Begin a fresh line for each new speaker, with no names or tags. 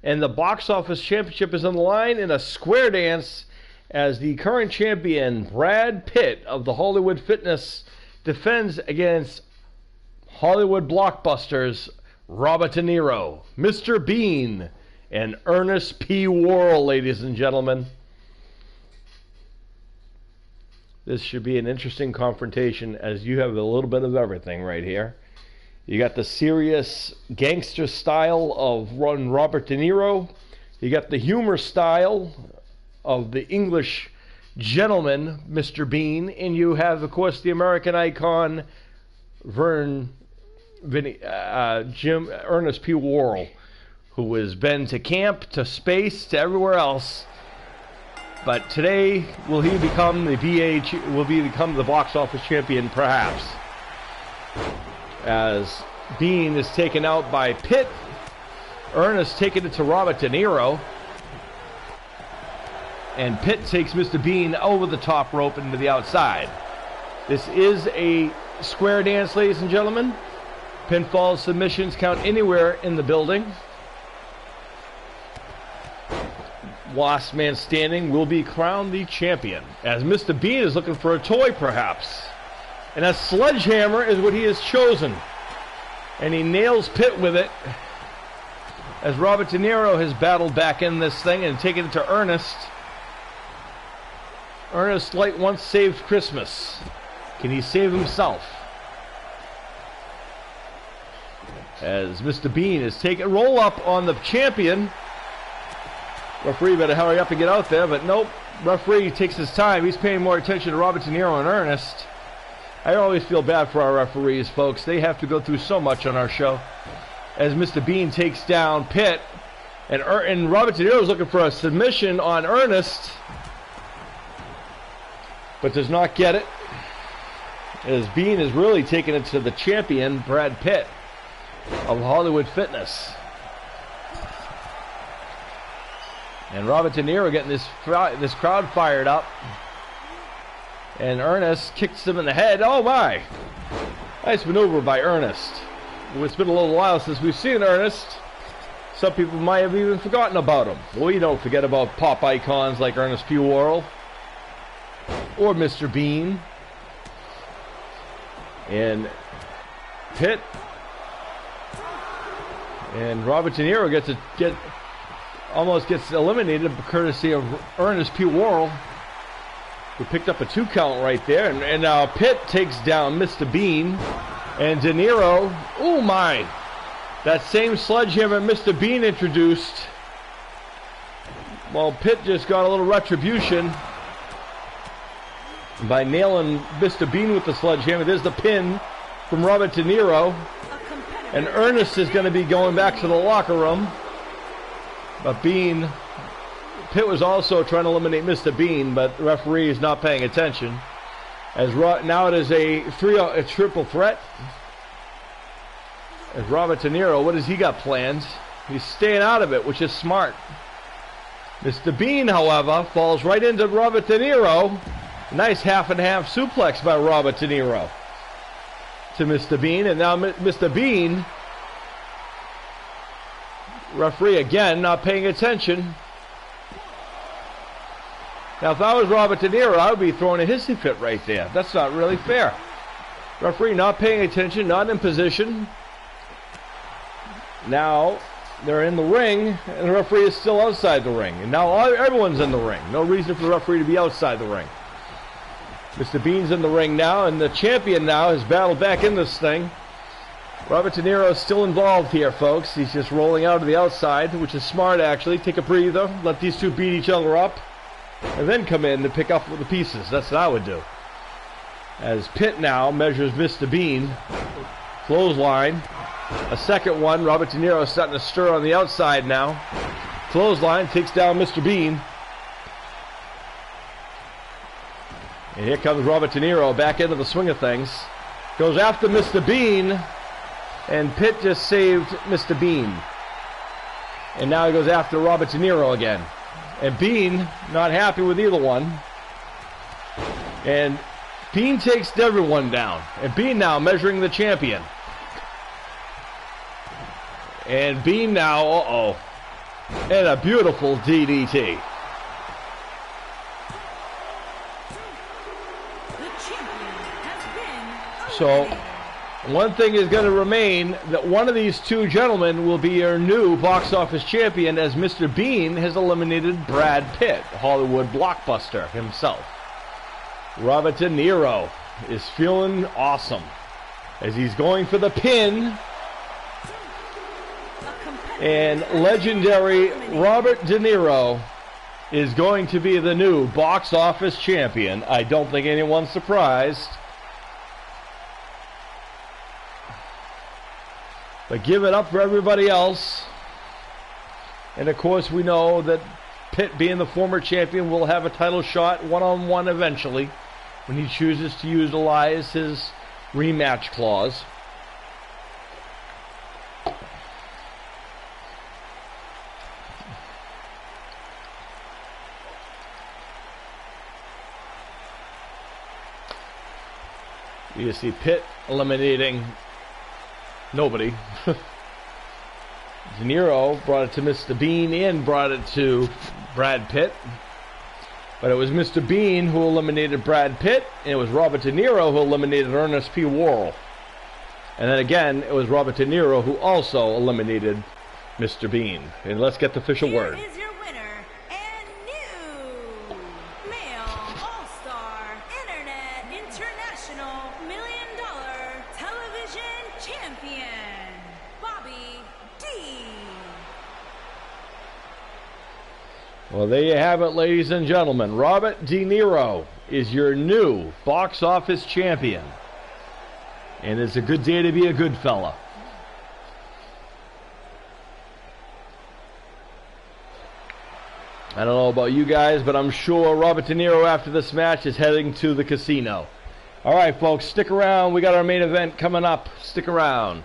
And the box office championship is on the line in a square dance as the current champion, Brad Pitt of the Hollywood Fitness, defends against Hollywood blockbusters Robert De Niro, Mr. Bean, and Ernest P. Worrell, ladies and gentlemen. This should be an interesting confrontation as you have a little bit of everything right here. You got the serious gangster style of Robert De Niro. You got the humor style of the English gentleman, Mr. Bean. And you have, of course, the American icon, Ernest P. Worrell, who has been to camp, to space, to everywhere else. But today, will he become the box office champion, perhaps? As Bean is taken out by Pitt, Ernest taking it to Robert De Niro, and Pitt takes Mr. Bean over the top rope into the outside. This is a square dance, ladies and gentlemen. Pinfall submissions count anywhere in the building. Last man standing will be crowned the champion, as Mr. Bean is looking for a toy, perhaps. And a sledgehammer is what he has chosen. And he nails Pitt with it, as Robert De Niro has battled back in this thing and taken it to Ernest. Ernest, like once saved Christmas. Can he save himself? As Mr. Bean is taking roll up on the champion. Referee better hurry up and get out there, but nope. Referee takes his time. He's paying more attention to Robert De Niro and Ernest. I always feel bad for our referees, folks. They have to go through so much on our show. As Mr. Bean takes down Pitt, and Robert De Niro is looking for a submission on Ernest, but does not get it. As Bean is really taking it to the champion, Brad Pitt of Hollywood Fitness. And Robert De Niro getting this crowd fired up. And Ernest kicks him in the head. Oh my! Nice maneuver by Ernest. It's been a little while since we've seen Ernest. Some people might have even forgotten about him. Well, you don't forget about pop icons like Ernest P. Worrell or Mr. Bean. And Pitt and Robert De Niro almost gets eliminated courtesy of Ernest P. Worrell, who picked up a 2 count right there. And now Pitt takes down Mr. Bean. And De Niro, oh my, that same sledgehammer Mr. Bean introduced. Well, Pitt just got a little retribution by nailing Mr. Bean with the sledgehammer. There's the pin from Robert De Niro. And Ernest is going to be going back to the locker room. But Pitt was also trying to eliminate Mr. Bean, but the referee is not paying attention. As now it is a triple threat. As Robert De Niro, what has he got planned? He's staying out of it, which is smart. Mr. Bean, however, falls right into Robert De Niro. Nice half and half suplex by Robert De Niro to Mr. Bean. And now Mr. Bean, referee again, not paying attention. Now, if I was Robert De Niro, I would be throwing a hissy fit right there. That's not really fair. Referee not paying attention, not in position. Now, they're in the ring, and the referee is still outside the ring. And now everyone's in the ring. No reason for the referee to be outside the ring. Mr. Bean's in the ring now, and the champion now has battled back in this thing. Robert De Niro is still involved here, folks. He's just rolling out to the outside, which is smart, actually. Take a breather, let these two beat each other up, and then come in to pick up the pieces. That's what I would do. As Pitt now measures Mr. Bean. Clothesline. A second one. Robert De Niro is starting to stir on the outside now. Clothesline takes down Mr. Bean. And here comes Robert De Niro back into the swing of things. Goes after Mr. Bean. And Pitt just saved Mr. Bean. And now he goes after Robert De Niro again. And Bean not happy with either one. And Bean takes everyone down. And Bean now measuring the champion. And Bean now, And a beautiful DDT. So, one thing is going to remain, that one of these two gentlemen will be your new box office champion, as Mr. Bean has eliminated Brad Pitt, Hollywood blockbuster himself. Robert De Niro is feeling awesome as he's going for the pin. And legendary Robert De Niro is going to be the new box office champion. I don't think anyone's surprised. But give it up for everybody else. And of course we know that Pitt, being the former champion, will have a title shot one-on-one eventually when he chooses to utilize his rematch clause. You see Pitt eliminating nobody. De Niro brought it to Mr. Bean and brought it to Brad Pitt. But it was Mr. Bean who eliminated Brad Pitt, and it was Robert De Niro who eliminated Ernest P. Worrell. And then again, it was Robert De Niro who also eliminated Mr. Bean. And let's get the official word.
Here is your winner and new male all-star internet international $1 million television champion, Bobby D.
Well, there you have it, ladies and gentlemen. Robert De Niro is your new box office champion. And it's a good day to be a good fella. I don't know about you guys, but I'm sure Robert De Niro after this match is heading to the casino. All right, folks, stick around. We got our main event coming up. Stick around.